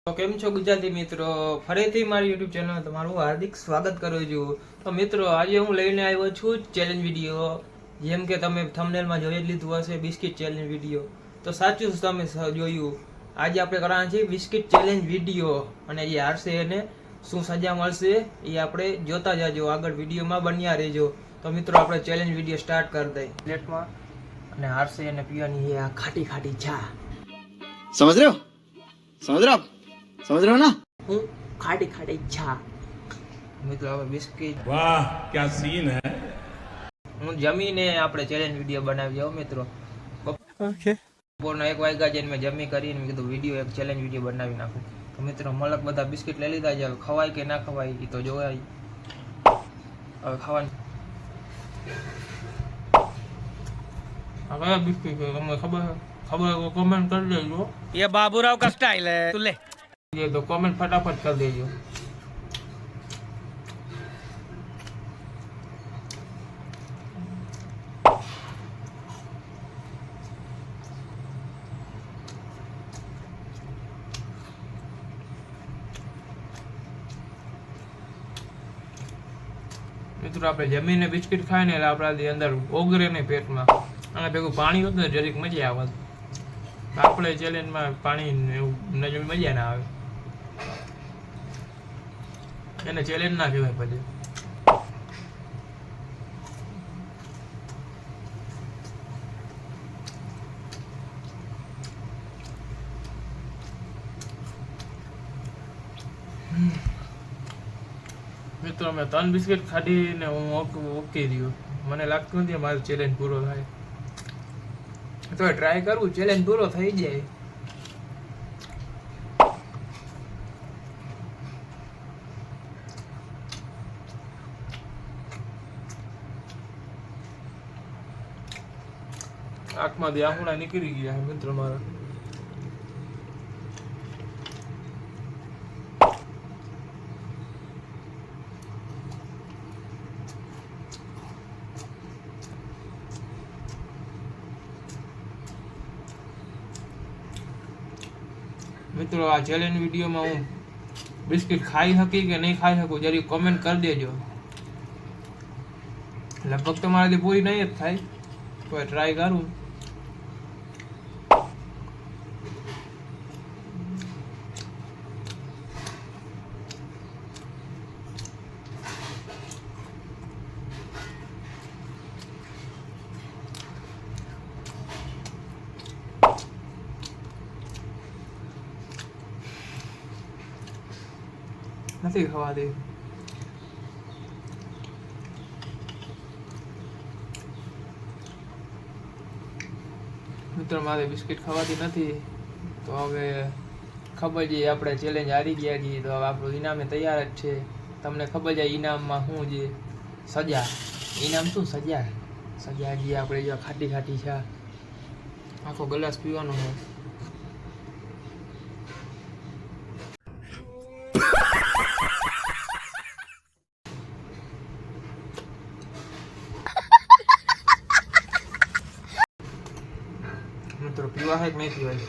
તો કેમ છો ગુજરાતી મિત્રો, ફરીથી મારી યુટ્યુબ ચેનલમાં તમારું હાર્દિક સ્વાગત કરું છું। તો મિત્રો આજે હું લઈને આવ્યો છું ચેલેન્જ વિડીયો। જેમ કે તમે થંબનેલમાં જોઈ લીધું હશે બિસ્કિટ ચેલેન્જ વિડીયો, તો સાચું તમે જોયું। આજે આપણે કરવાના છે બિસ્કિટ ચેલેન્જ વિડીયો, અને જે હારશે એને શું સજા મળશે એ આપણે જોતા જાજો, આગળ વિડીયોમાં બન્યા રહેજો। તો મિત્રો આપણે ચેલેન્જ વિડીયો સ્ટાર્ટ કરી દઈએ। પ્લેટમાં અને હારશે એને પીવાની છે આ ખાટી ખાટી ચા। समझ रहे हो समझ रहे हो आप समझ रहे हो ना। હું ખાટી ખાટી ચા મિત્રો હવે બિસ્કિટ। वाह क्या सीन है। હું જમીને આપણે ચેલેન્જ વિડીયો બનાવી જાવ મિત્રો। ઓકે, બપોરના 1 વાગ્યા જઈને મેં જમી કરીને મેં કીધું વિડીયો એક ચેલેન્જ વિડીયો બનાવી નાખું। તો મિત્રો મલક બધા બિસ્કિટ લઈ લીધા છે, હવે ખવાય કે ના ખવાય એ તો જોવાય। હવે ખાવાનું હવે બિસ્કિટ તમને ખબર હોય કમેન્ટ કરી દેજો। ये बाबूराव का स्टाइल है, तू ले। ये तो कमेंट फटाफट कर देજો। મિત્રો આપણે જમીને બિસ્કિટ ખાય ને એટલે આપણાથી અંદર ઓગરે નહીં પેટમાં, અને ભેગું પાણી હોત ને જરીક મજા આવત। આપણે ચેલેન્જમાં પાણી એવું મજા ના આવે, એને ચેલેન્જ ના કહેવાય પછી। મિત્રો મેં 3 બિસ્કિટ ખાધીને હું ઓકે રહ્યો, મને લાગતું નથી મારો ચેલેન્જ પૂરો થાય। તો ટ્રાય કરવું, ચેલેન્જ પૂરો થઈ જાય। આંખમાંથી આંખડા નીકળી ગયા મિત્રો મારા। મિત્રો આ ચેલેન્જ વિડીયોમાં હું બિસ્કિટ ખાઈ શકી કે નહીં ખાઈ શકું જરી કોમેન્ટ કરી દેજો। લગભગ તો મારાથી પૂરી નહીં જ થાય, તો ટ્રાય કરું। નથી ખવાતી મિત્રો, મારે બિસ્કિટ ખવાતી નથી। તો હવે ખબર છે આપણે ચેલેન્જ હારી ગયા છીએ, તો હવે આપણું ઇનામે તૈયાર જ છે। તમને ખબર છે ઇનામમાં શું છે સજા, ઇનામ શું સજા જે આપણે જો ખાટી ખાટી છે આખો ગ્લાસ પીવાનો છે। મિત્રો પીવા છે કે નહીં પીવાય,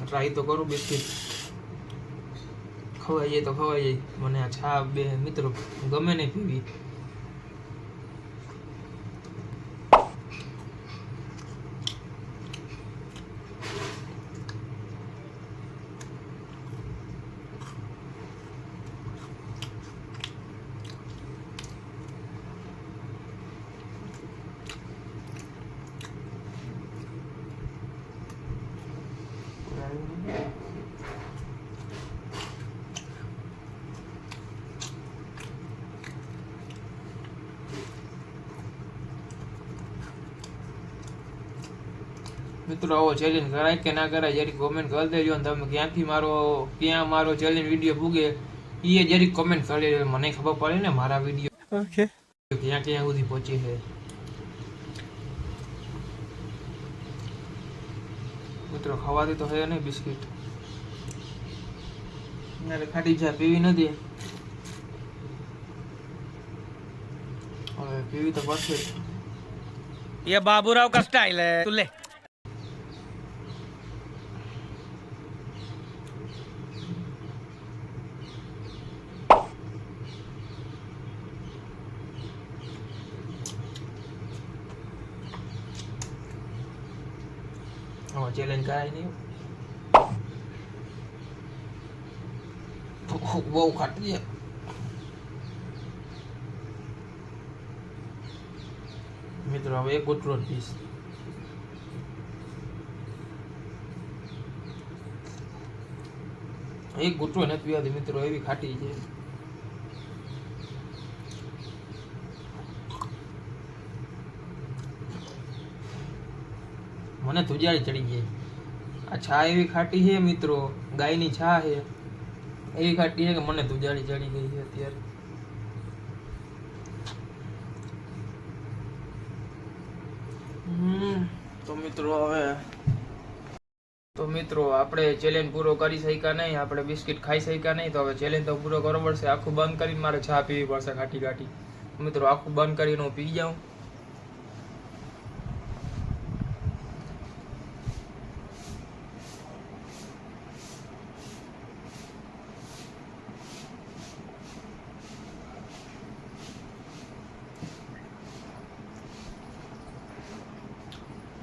ટ્રાય તો કરું। બિસ્કિટ ખવાઈ જાય તો ખવાઈ જાય, મને આ છા બે મિત્રો ગમે નહીં પીવી। મિત્રો આવો ચેલેન્જ કરાય કે ના કરાય જરી કોમેન્ટ કરી દેજો, અને તમે ક્યાં મારો ચેલેન્જ વિડીયો પૂગે એ જરી કોમેન્ટ કરી દેજો, મને ખબર પડે ને મારા વિડીયો ક્યાં સુધી પહોંચે છે। મિત્રો ખવાતી તો હે નહીં બિસ્કિટ, ખાટી ચા પીવી નથી, હવે પીવી તો પડશે। ये बाबूराव का स्टाइल है, तू ले। ચેલેન્જ કરાય નહીં. બહુ ખાટી છે. મિત્રો હવે એક ગુટરો પીસ. એક ગુટરો નથી પીવાતી મિત્રો, એવી ખાટી છે. મને ધુજાડી ચડી ગઈ. આ છા એવી ખાટી છે મિત્રો, ગાયની છા છે, એવી ખાટી છે કે મને ધુજાડી ચડી ગઈ છે અત્યારે. તો મિત્રો આપણે ચેલેન્જ પૂરો કરી શક્યા નહીં, આપણે બિસ્કિટ ખાઈ શક્યા નહીં. તો હવે ચેલેન્જ તો પૂરો કરવો પડશે. આખું બંધ કરીને મારે ચા પીવી પડશે ખાટી ખાટી. મિત્રો આખું બંધ કરીને હું પી જાઉં.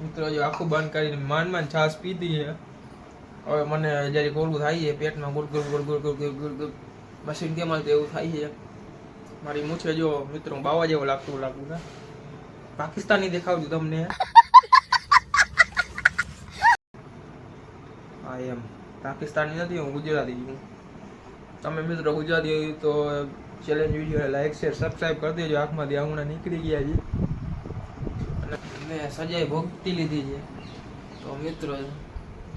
મિત્રો જો આખું બંધ કરીને માંડ છાશ પીધી છે. હવે મને જયારે ગોળું થાય છે પેટમાં, good good good good good good good machine કેમ હાલતું એવું થાય છે. મારી મૂછે જો મિત્રો બાવા જેવો લાગતું ને. પાકિસ્તાની દેખાવતું તમને. હા એમ પાકિસ્તાની નથી, હું ગુજરાતી છું. તમે મિત્રો ગુજરાતી હોય તો challenge video like share subscribe કરી દેજો. આંખમાંથી આંગણા નીકળી ગયા છે અને મેં સજાઈ ભોગતી લીધી છે. તો મિત્રો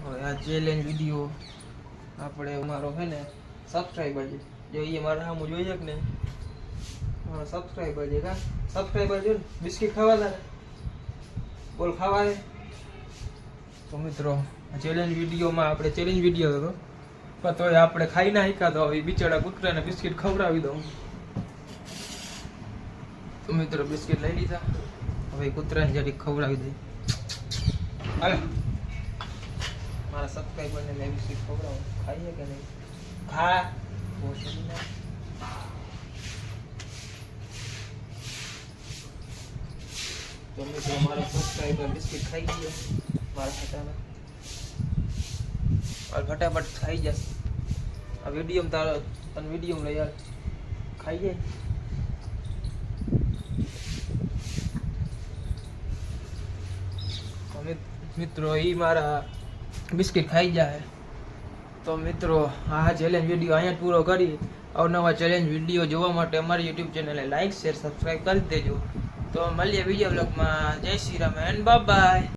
હવે આ ચેલેન્જ વિડીયો આપણે મારો છે ને સબસ્ક્રાઈબર છે, જો એ મારા સામું જોઈ છે કે નહીં, મારો સબસ્ક્રાઈબર છે. કા સબસ્ક્રાઈબર છે ને, બિસ્કિટ ખાવા તારે બોલ ખાવા છે. તો મિત્રો ચેલેન્જ વિડીયોમાં આપણે ચેલેન્જ વિડીયો હતો પણ તોય આપણે ખાઈ ના શીખા. તો હવે બિચારા કૂતરાને બિસ્કિટ ખવડાવી દઉં. તો મિત્રો બિસ્કિટ લઈ લીધા, હવે કૂતરાને જરી ખવડાવી દઈ. હાલો મારા સબસ્ક્રાઈબરને મેં બિસ્કિટ ખવડાવું. ખાઈએ કે નહીં? ખા. તો મિત્રો મારો સબસ્ક્રાઈબર બિસ્કિટ ખાઈ ગયો મારા ખાતામાં. ફટાફટ ખાઈ જશે. આ વિડીયો તારો તને વિડીયો લઈ યાર ખાઈ જાય. મિત્રો એ મારા બિસ્કિટ ખાઈ જાય. તો મિત્રો આ ચેલેન્જ વિડીયો અહીંયા પૂરો કરી. અવનવા ચેલેન્જ વિડીયો જોવા માટે અમારી યુટ્યુબ ચેનલને લાઈક શેર સબસ્ક્રાઈબ કરી દેજો. તો મળીએ બીજા બ્લોગમાં. જય Shri Ram and bye bye.